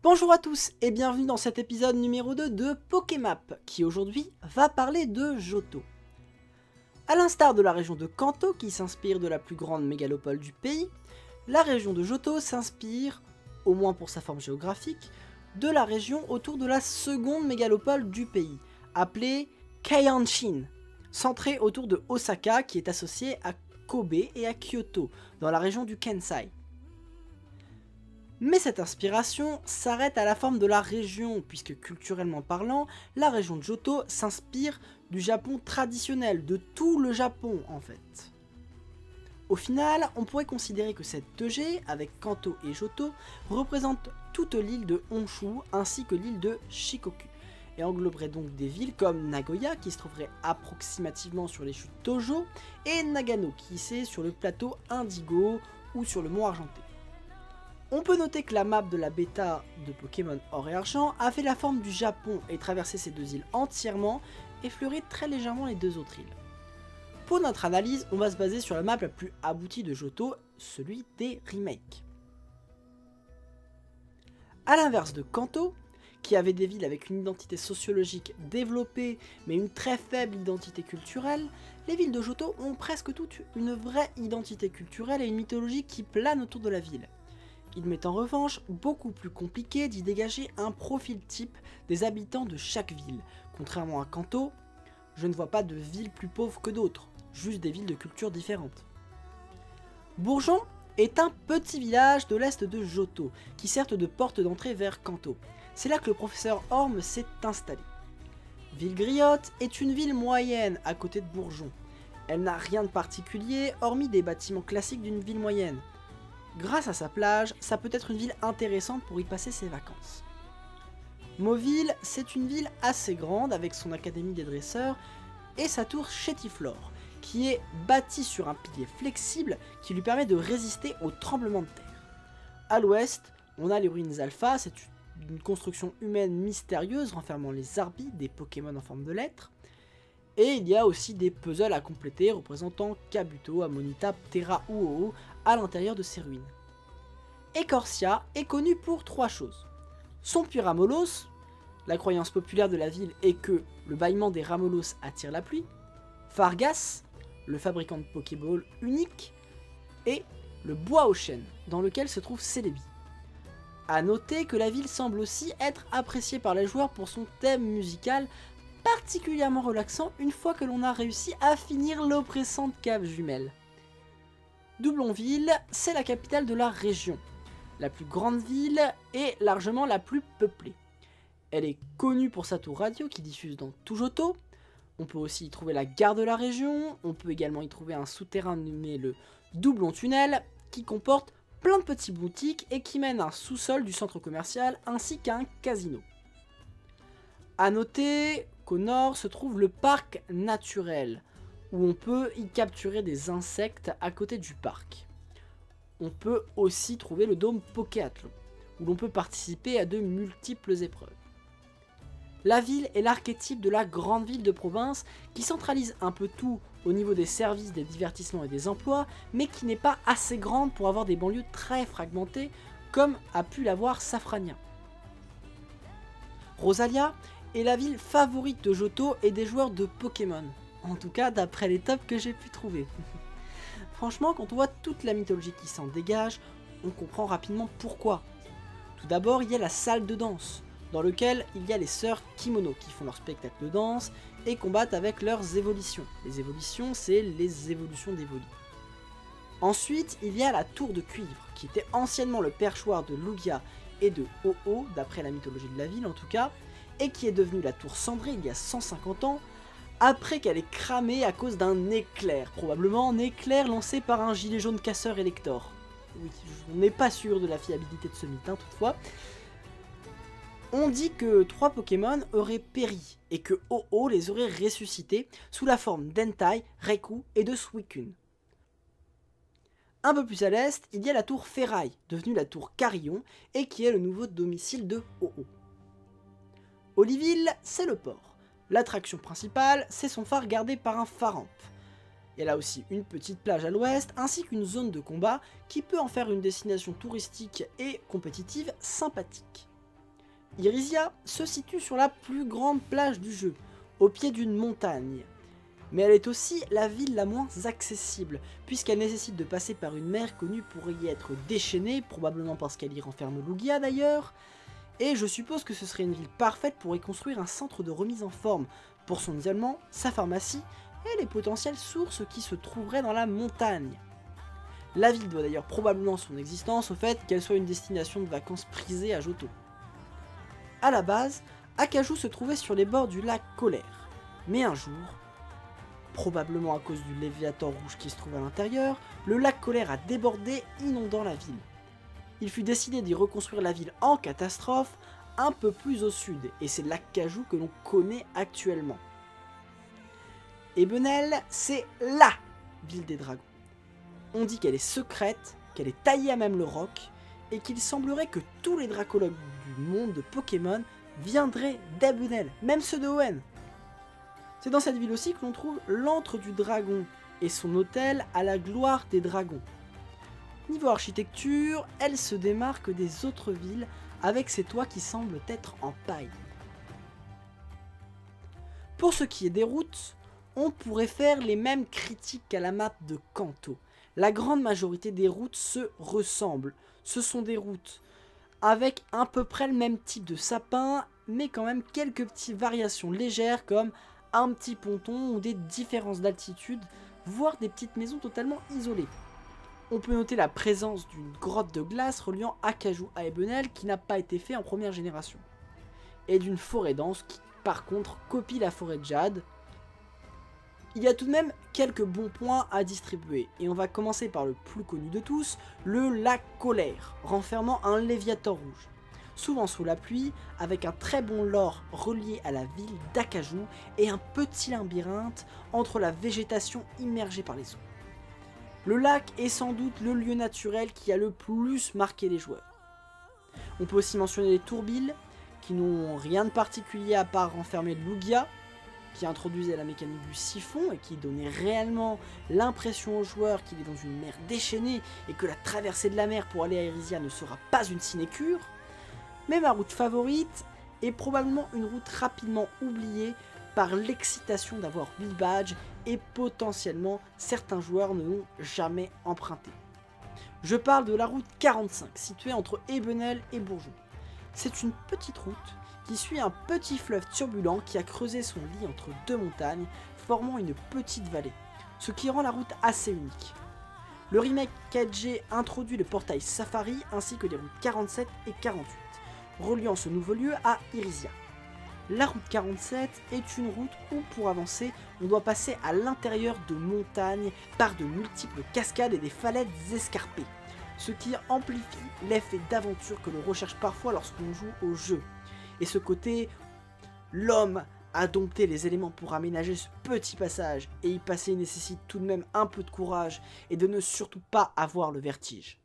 Bonjour à tous et bienvenue dans cet épisode numéro 2 de Pokémap, qui aujourd'hui va parler de Johto. A l'instar de la région de Kanto qui s'inspire de la plus grande mégalopole du pays, la région de Johto s'inspire, au moins pour sa forme géographique, de la région autour de la seconde mégalopole du pays, appelée Keihanshin, centrée autour de Osaka qui est associée à Kobe et à Kyoto, dans la région du Kansai. Mais cette inspiration s'arrête à la forme de la région, puisque culturellement parlant, la région de Johto s'inspire du Japon traditionnel, de tout le Japon en fait. Au final, on pourrait considérer que cette 2G, avec Kanto et Johto, représente toute l'île de Honshu ainsi que l'île de Shikoku, et engloberait donc des villes comme Nagoya, qui se trouverait approximativement sur les chutes Tojo, et Nagano, qui est sur le plateau Indigo ou sur le mont Argenté. On peut noter que la map de la bêta de Pokémon Or et Argent a fait la forme du Japon et traversé ces deux îles entièrement, effleuré très légèrement les deux autres îles. Pour notre analyse, on va se baser sur la map la plus aboutie de Johto, celui des remakes. A l'inverse de Kanto, qui avait des villes avec une identité sociologique développée mais une très faible identité culturelle, les villes de Johto ont presque toutes une vraie identité culturelle et une mythologie qui plane autour de la ville. Il m'est en revanche beaucoup plus compliqué d'y dégager un profil type des habitants de chaque ville. Contrairement à Kanto, je ne vois pas de villes plus pauvres que d'autres, juste des villes de cultures différentes. Bourgeon est un petit village de l'est de Johto, qui sert de porte d'entrée vers Kanto. C'est là que le professeur Orme s'est installé. Villegriotte est une ville moyenne à côté de Bourgeon. Elle n'a rien de particulier, hormis des bâtiments classiques d'une ville moyenne. Grâce à sa plage, ça peut être une ville intéressante pour y passer ses vacances. Mauville, c'est une ville assez grande avec son académie des dresseurs et sa tour Chétiflore, qui est bâtie sur un pilier flexible qui lui permet de résister aux tremblements de terre. À l'ouest, on a les ruines Alpha, c'est une construction humaine mystérieuse renfermant les Arbis, des Pokémon en forme de lettres. Et il y a aussi des puzzles à compléter représentant Kabuto, Amonita, Terra ou Ho-Oh à l'intérieur de ces ruines. Ecorcia est connu pour trois choses. Son puits Ramolos, la croyance populaire de la ville est que le bâillement des Ramolos attire la pluie, Fargas, le fabricant de Pokéball unique, et le bois aux chênes, dans lequel se trouve Celebi. A noter que la ville semble aussi être appréciée par les joueurs pour son thème musical particulièrement relaxant une fois que l'on a réussi à finir l'oppressante cave jumelle. Doublonville, c'est la capitale de la région, la plus grande ville et largement la plus peuplée. Elle est connue pour sa tour radio qui diffuse dans tout Johto. On peut aussi y trouver la gare de la région, on peut également y trouver un souterrain nommé le Doublon Tunnel qui comporte plein de petites boutiques et qui mène à un sous-sol du centre commercial ainsi qu'à un casino. A noter qu'au nord se trouve le parc naturel, où on peut y capturer des insectes à côté du parc. On peut aussi trouver le dôme Pokéathlon, où l'on peut participer à de multiples épreuves. La ville est l'archétype de la grande ville de province qui centralise un peu tout au niveau des services, des divertissements et des emplois, mais qui n'est pas assez grande pour avoir des banlieues très fragmentées, comme a pu l'avoir Safrania. Rosalia est la ville favorite de Johto et des joueurs de Pokémon. En tout cas, d'après les tops que j'ai pu trouver. Franchement, quand on voit toute la mythologie qui s'en dégage, on comprend rapidement pourquoi. Tout d'abord, il y a la salle de danse, dans laquelle il y a les sœurs Kimono qui font leur spectacle de danse et combattent avec leurs évolutions. Les évolutions, c'est les évolutions d'Evoli. Ensuite, il y a la tour de cuivre, qui était anciennement le perchoir de Lugia et de Ho-Oh, d'après la mythologie de la ville en tout cas, et qui est devenue la tour cendrée il y a 150 ans, après qu'elle ait cramé à cause d'un éclair, probablement un éclair lancé par un gilet jaune casseur Elector. Oui, on n'est pas sûr de la fiabilité de ce mythe, toutefois. On dit que 3 Pokémon auraient péri, et que Ho-Oh les aurait ressuscités sous la forme d'Entei, Raikou et de Suicune. Un peu plus à l'est, il y a la tour Ferraille, devenue la tour Carillon, et qui est le nouveau domicile de Ho-Oh. Oliville, c'est le port. L'attraction principale, c'est son phare gardé par un pharamp. Elle a aussi une petite plage à l'ouest, ainsi qu'une zone de combat qui peut en faire une destination touristique et compétitive sympathique. Irizia se situe sur la plus grande plage du jeu, au pied d'une montagne. Mais elle est aussi la ville la moins accessible, puisqu'elle nécessite de passer par une mer connue pour y être déchaînée, probablement parce qu'elle y renferme Lugia d'ailleurs, et je suppose que ce serait une ville parfaite pour y construire un centre de remise en forme, pour son isolement, sa pharmacie et les potentielles sources qui se trouveraient dans la montagne. La ville doit d'ailleurs probablement son existence au fait qu'elle soit une destination de vacances prisée à Johto. A la base, Akaju se trouvait sur les bords du lac Colère, mais un jour, probablement à cause du Léviathan rouge qui se trouve à l'intérieur, le lac Colère a débordé, inondant la ville. Il fut décidé d'y reconstruire la ville en catastrophe, un peu plus au sud, et c'est l'Akaju que l'on connaît actuellement. Ebenel, c'est LA ville des dragons. On dit qu'elle est secrète, qu'elle est taillée à même le roc, et qu'il semblerait que tous les dracologues du monde de Pokémon viendraient d'Ebenel, même ceux de Hoenn. C'est dans cette ville aussi que l'on trouve l'antre du dragon, et son hôtel à la gloire des dragons. Niveau architecture, elle se démarque des autres villes avec ses toits qui semblent être en paille. Pour ce qui est des routes, on pourrait faire les mêmes critiques qu'à la map de Kanto. La grande majorité des routes se ressemblent. Ce sont des routes avec à peu près le même type de sapin, mais quand même quelques petites variations légères comme un petit ponton ou des différences d'altitude, voire des petites maisons totalement isolées. On peut noter la présence d'une grotte de glace reliant Akaju à Ebenel qui n'a pas été fait en première génération. Et d'une forêt dense qui par contre copie la forêt de Jade. Il y a tout de même quelques bons points à distribuer, et on va commencer par le plus connu de tous, le lac Colère, renfermant un Léviathan rouge. Souvent sous la pluie, avec un très bon lore relié à la ville d'Akaju et un petit labyrinthe entre la végétation immergée par les eaux. Le lac est sans doute le lieu naturel qui a le plus marqué les joueurs. On peut aussi mentionner les tourbilles, qui n'ont rien de particulier à part renfermer de Lugia, qui introduisait la mécanique du siphon et qui donnait réellement l'impression aux joueurs qu'il est dans une mer déchaînée et que la traversée de la mer pour aller à Irizia ne sera pas une sinécure. Mais ma route favorite est probablement une route rapidement oubliée par l'excitation d'avoir 8 badges et potentiellement certains joueurs ne l'ont jamais emprunté. Je parle de la route 45 située entre Ebenel et Bourgeon. C'est une petite route qui suit un petit fleuve turbulent qui a creusé son lit entre deux montagnes, formant une petite vallée, ce qui rend la route assez unique. Le remake 4G introduit le portail Safari ainsi que les routes 47 et 48, reliant ce nouveau lieu à Irizia. La route 47 est une route où pour avancer, on doit passer à l'intérieur de montagnes par de multiples cascades et des falaises escarpées, ce qui amplifie l'effet d'aventure que l'on recherche parfois lorsqu'on joue au jeu. Et ce côté, l'homme a dompté les éléments pour aménager ce petit passage, et y passer nécessite tout de même un peu de courage et de ne surtout pas avoir le vertige.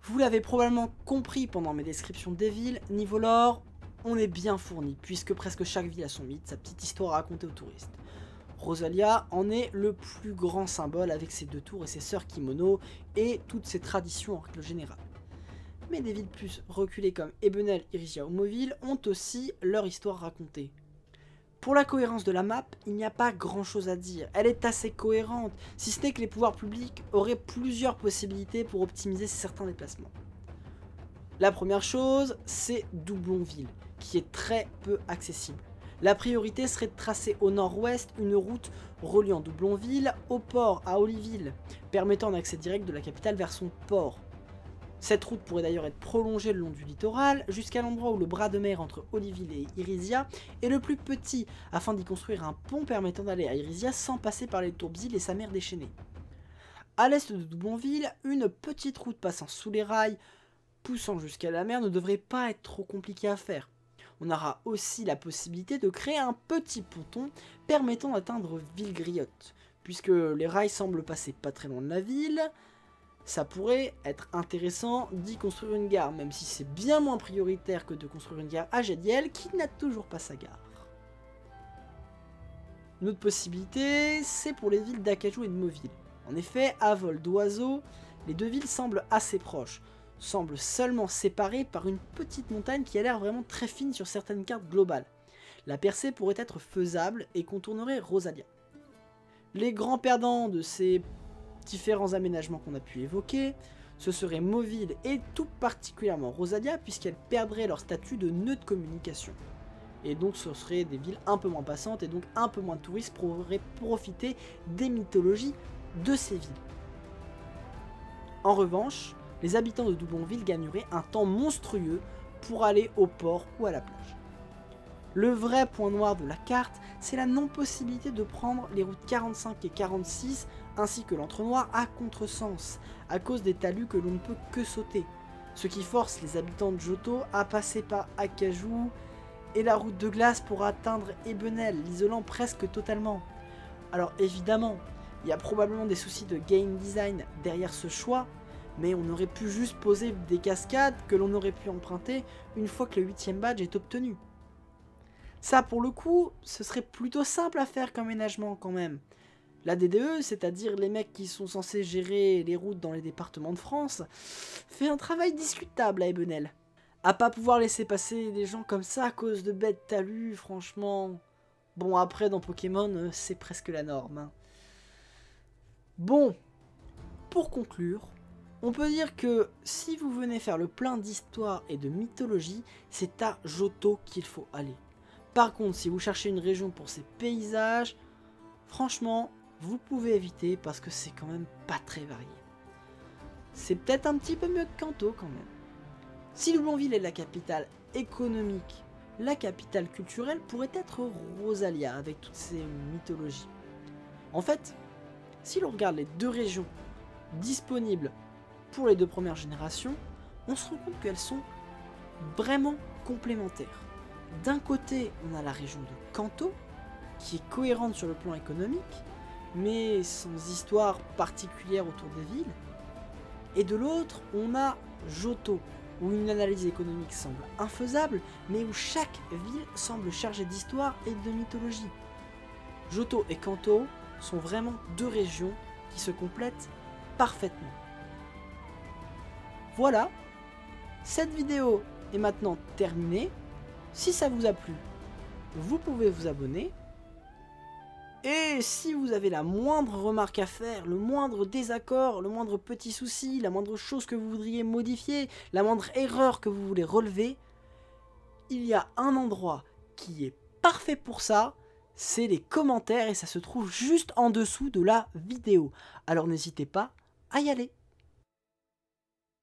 Vous l'avez probablement compris pendant mes descriptions des villes, niveau lore, on est bien fourni, puisque presque chaque ville a son mythe, sa petite histoire à raconter aux touristes. Rosalia en est le plus grand symbole avec ses deux tours et ses sœurs kimono, et toutes ses traditions en règle générale. Mais des villes plus reculées comme Ebenel, Irizia ou Mauville ont aussi leur histoire racontée. Pour la cohérence de la map, il n'y a pas grand chose à dire, elle est assez cohérente, si ce n'est que les pouvoirs publics auraient plusieurs possibilités pour optimiser certains déplacements. La première chose, c'est Doublonville, qui est très peu accessible. La priorité serait de tracer au nord-ouest une route reliant Doublonville au port à Oliville, permettant un accès direct de la capitale vers son port. Cette route pourrait d'ailleurs être prolongée le long du littoral, jusqu'à l'endroit où le bras de mer entre Oliville et Irizia est le plus petit, afin d'y construire un pont permettant d'aller à Irizia sans passer par les tourbilles et sa mer déchaînée. A l'est de Doublonville, une petite route passant sous les rails, poussant jusqu'à la mer, ne devrait pas être trop compliquée à faire. On aura aussi la possibilité de créer un petit ponton permettant d'atteindre Villegriotte, puisque les rails semblent passer pas très loin de la ville. Ça pourrait être intéressant d'y construire une gare, même si c'est bien moins prioritaire que de construire une gare à Jadiel, qui n'a toujours pas sa gare. Une autre possibilité, c'est pour les villes d'Akaju et de Mauville. En effet, à vol d'oiseau, les deux villes semblent assez proches, semble seulement séparée par une petite montagne qui a l'air vraiment très fine sur certaines cartes globales. La percée pourrait être faisable et contournerait Rosalia. Les grands perdants de ces différents aménagements qu'on a pu évoquer, ce seraient Mauville et tout particulièrement Rosalia, puisqu'elles perdraient leur statut de nœud de communication. Et donc ce seraient des villes un peu moins passantes et donc un peu moins de touristes pourraient profiter des mythologies de ces villes. En revanche, les habitants de Doublonville gagneraient un temps monstrueux pour aller au port ou à la plage. Le vrai point noir de la carte, c'est la non-possibilité de prendre les routes 45 et 46 ainsi que l'entre-noir à contresens, à cause des talus que l'on ne peut que sauter, ce qui force les habitants de Johto à passer par Acajou et la route de glace pour atteindre Ebenel, l'isolant presque totalement. Alors évidemment, il y a probablement des soucis de game design derrière ce choix, mais on aurait pu juste poser des cascades que l'on aurait pu emprunter une fois que le 8ème badge est obtenu. Ça pour le coup, ce serait plutôt simple à faire comme ménagement quand même. La DDE, c'est-à-dire les mecs qui sont censés gérer les routes dans les départements de France, fait un travail discutable à Ebenel. À pas pouvoir laisser passer des gens comme ça à cause de bêtes talus, franchement... Bon, après, dans Pokémon, c'est presque la norme. Hein. Bon, pour conclure, on peut dire que si vous venez faire le plein d'histoire et de mythologie, c'est à Johto qu'il faut aller. Par contre, si vous cherchez une région pour ses paysages, franchement, vous pouvez éviter parce que c'est quand même pas très varié. C'est peut-être un petit peu mieux que Kanto quand même. Si Doublonville est la capitale économique, la capitale culturelle pourrait être Rosalia avec toutes ses mythologies. En fait, si l'on regarde les deux régions disponibles pour les deux premières générations, on se rend compte qu'elles sont vraiment complémentaires. D'un côté, on a la région de Kanto, qui est cohérente sur le plan économique, mais sans histoire particulière autour des villes. Et de l'autre, on a Johto, où une analyse économique semble infaisable, mais où chaque ville semble chargée d'histoire et de mythologie. Johto et Kanto sont vraiment deux régions qui se complètent parfaitement. Voilà, cette vidéo est maintenant terminée. Si ça vous a plu, vous pouvez vous abonner. Et si vous avez la moindre remarque à faire, le moindre désaccord, le moindre petit souci, la moindre chose que vous voudriez modifier, la moindre erreur que vous voulez relever, il y a un endroit qui est parfait pour ça, c'est les commentaires et ça se trouve juste en dessous de la vidéo. Alors n'hésitez pas à y aller.